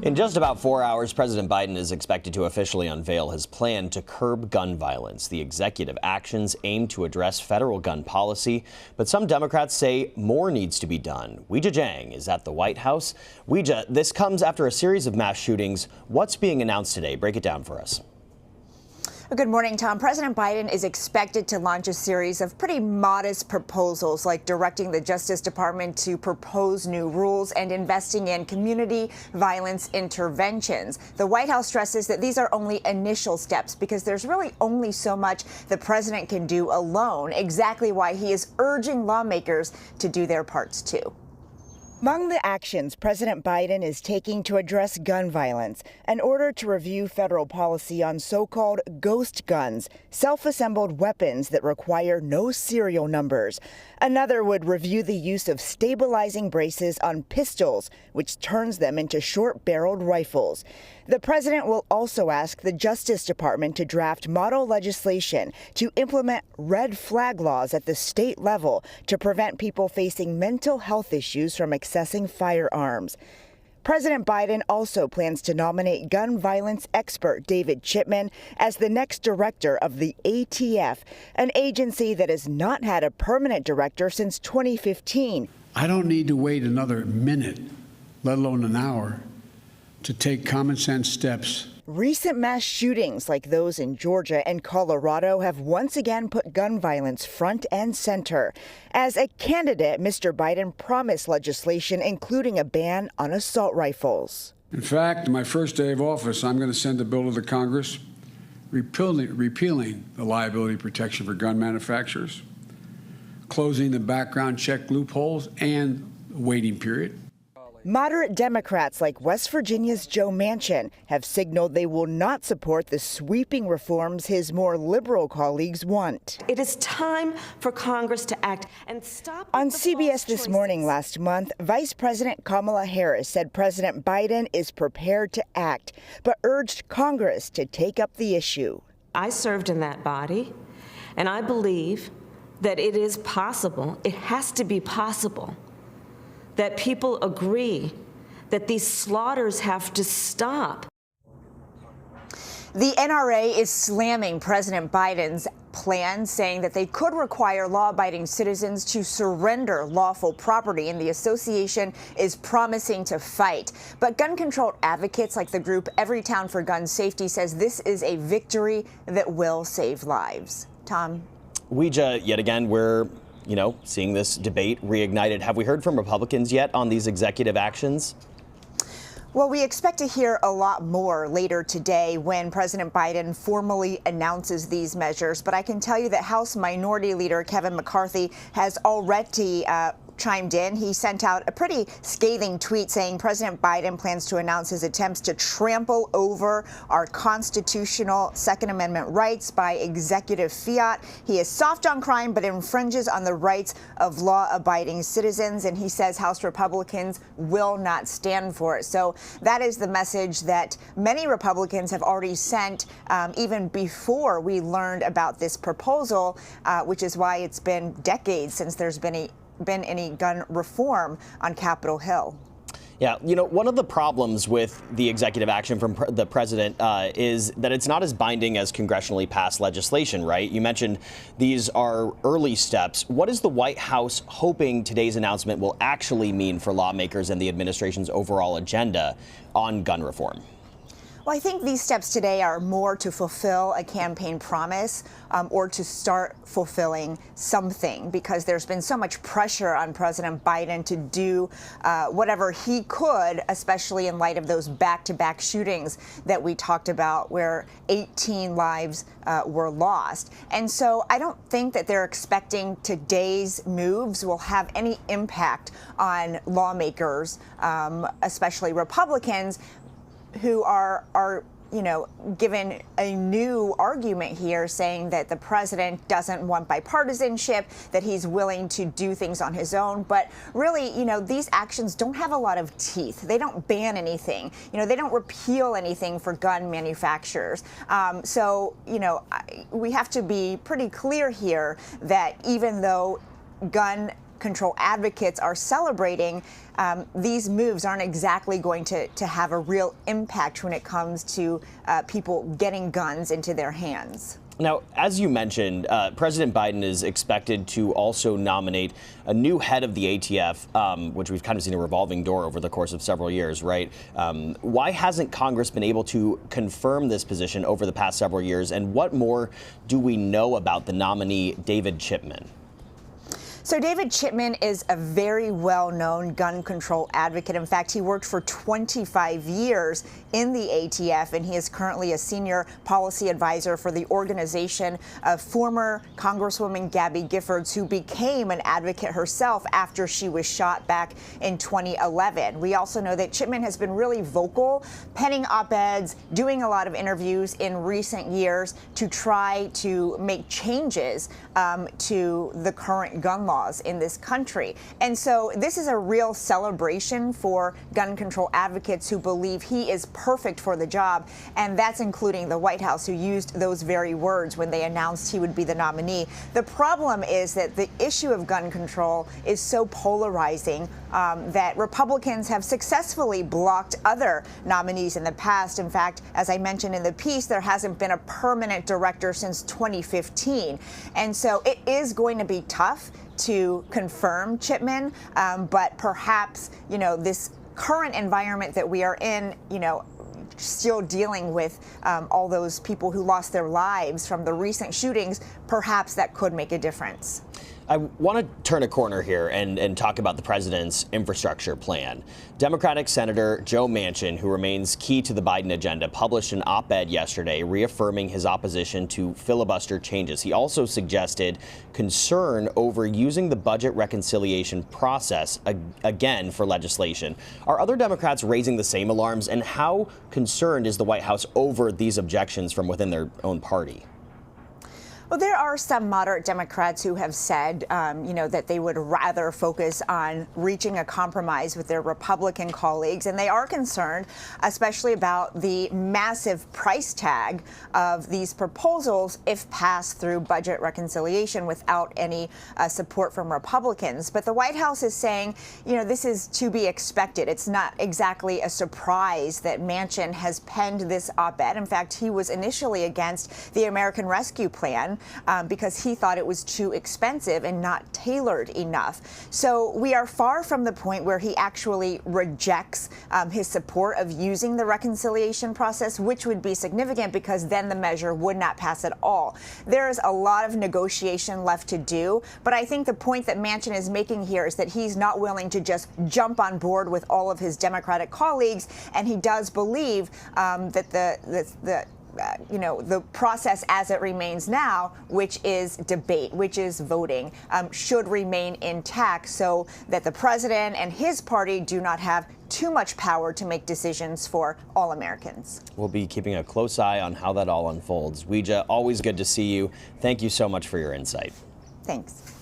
In just about 4 hours, President Biden is expected to officially unveil his plan to curb gun violence. The executive actions aim to address federal gun policy, but some Democrats say more needs to be done. Weijia Jiang is at the White House. Weijia, this comes after a series of mass shootings. What's being announced today? Break it down for us. Good morning, Tom. President Biden is expected to launch a series of pretty modest proposals, like directing the Justice Department to propose new rules and investing in community violence interventions. The White House stresses that these are only initial steps because there's really only so much the president can do alone, exactly why he is urging lawmakers to do their parts too. Among the actions President Biden is taking to address gun violence, an order to review federal policy on so-called ghost guns, self-assembled weapons that require no serial numbers. Another would review the use of stabilizing braces on pistols, which turns them into short-barreled rifles. The president will also ask the Justice Department to draft model legislation to implement red flag laws at the state level to prevent people facing mental health issues from accessing firearms. President Biden also plans to nominate gun violence expert David Chipman as the next director of the ATF, an agency that has not had a permanent director since 2015. I don't need to wait another minute, let alone an hour, to take common sense steps. Recent mass shootings like those in Georgia and Colorado have once again put gun violence front and center. As a candidate, Mr. Biden promised legislation including a ban on assault rifles. In fact, my first day of office, I'm going to send a bill to the Congress repealing the liability protection for gun manufacturers, closing the background check loopholes and the waiting period. Moderate Democrats like West Virginia's Joe Manchin have signaled they will not support the sweeping reforms his more liberal colleagues want. It is time for Congress to act and stop. On CBS This Morning last month, Vice President Kamala Harris said President Biden is prepared to act, but urged Congress to take up the issue. I served in that body, and I believe that it is possible, it has to be possible, that people agree that these slaughters have to stop. The NRA is slamming President Biden's plan, saying that they could require law-abiding citizens to surrender lawful property, and the association is promising to fight. But gun control advocates like the group Everytown for Gun Safety says this is a victory that will save lives. Tom? Weijia, yet again, we're seeing this debate reignited. Have we heard from Republicans yet on these executive actions? Well, we expect to hear a lot more later today when President Biden formally announces these measures. But I can tell you that House Minority Leader Kevin McCarthy has already chimed in. He sent out a pretty scathing tweet saying President Biden plans to announce his attempts to trample over our constitutional Second Amendment rights by executive fiat. He is soft on crime, but infringes on the rights of law-abiding citizens. And he says House Republicans will not stand for it. So that is the message that many Republicans have already sent even before we learned about this proposal, which is why it's been decades since there's been any gun reform on Capitol Hill. Yeah, one of the problems with the executive action from the president is that it's not as binding as congressionally passed legislation, right? You mentioned these are early steps. What is the White House hoping today's announcement will actually mean for lawmakers and the administration's overall agenda on gun reform? Well, I think these steps today are more to fulfill a campaign promise or to start fulfilling something, because there's been so much pressure on President Biden to do whatever he could, especially in light of those back-to-back shootings that we talked about where 18 lives were lost. And so I don't think that they're expecting today's moves will have any impact on lawmakers, especially Republicans, who are given a new argument here, saying that the president doesn't want bipartisanship, that he's willing to do things on his own. But really, these actions don't have a lot of teeth. They don't ban anything. They don't repeal anything for gun manufacturers. So, we have to be pretty clear here that even though gun control advocates are celebrating, these moves aren't exactly going to have a real impact when it comes to people getting guns into their hands. Now, as you mentioned, President Biden is expected to also nominate a new head of the ATF, which we've kind of seen a revolving door over the course of several years, right? Why hasn't Congress been able to confirm this position over the past several years? And what more do we know about the nominee, David Chipman? So David Chipman is a very well-known gun control advocate. In fact, he worked for 25 years in the ATF, and he is currently a senior policy advisor for the organization of former Congresswoman Gabby Giffords, who became an advocate herself after she was shot back in 2011. We also know that Chipman has been really vocal, penning op-eds, doing a lot of interviews in recent years to try to make changes to the current gun laws in this country. And so this is a real celebration for gun control advocates who believe he is perfect for the job, and that's including the White House, who used those very words when they announced he would be the nominee. The problem is that the issue of gun control is so polarizing that Republicans have successfully blocked other nominees in the past. In fact, as I mentioned in the piece, there hasn't been a permanent director since 2015. And so it is going to be tough to confirm Chipman, but perhaps, this current environment that we are in, still dealing with all those people who lost their lives from the recent shootings, perhaps that could make a difference. I want to turn a corner here and talk about the president's infrastructure plan. Democratic Senator Joe Manchin, who remains key to the Biden agenda, published an op-ed yesterday reaffirming his opposition to filibuster changes. He also suggested concern over using the budget reconciliation process again for legislation. Are other Democrats raising the same alarms, and how concerned is the White House over these objections from within their own party? Well, there are some moderate Democrats who have said, that they would rather focus on reaching a compromise with their Republican colleagues. And they are concerned, especially about the massive price tag of these proposals if passed through budget reconciliation without any support from Republicans. But the White House is saying, this is to be expected. It's not exactly a surprise that Manchin has penned this op-ed. In fact, he was initially against the American Rescue Plan, because he thought it was too expensive and not tailored enough. So we are far from the point where he actually rejects his support of using the reconciliation process, which would be significant because then the measure would not pass at all. There is a lot of negotiation left to do, but I think the point that Manchin is making here is that he's not willing to just jump on board with all of his Democratic colleagues, and he does believe that the process as it remains now, which is debate, which is voting, should remain intact so that the president and his party do not have too much power to make decisions for all Americans. We'll be keeping a close eye on how that all unfolds. Weijia, always good to see you. Thank you so much for your insight. Thanks.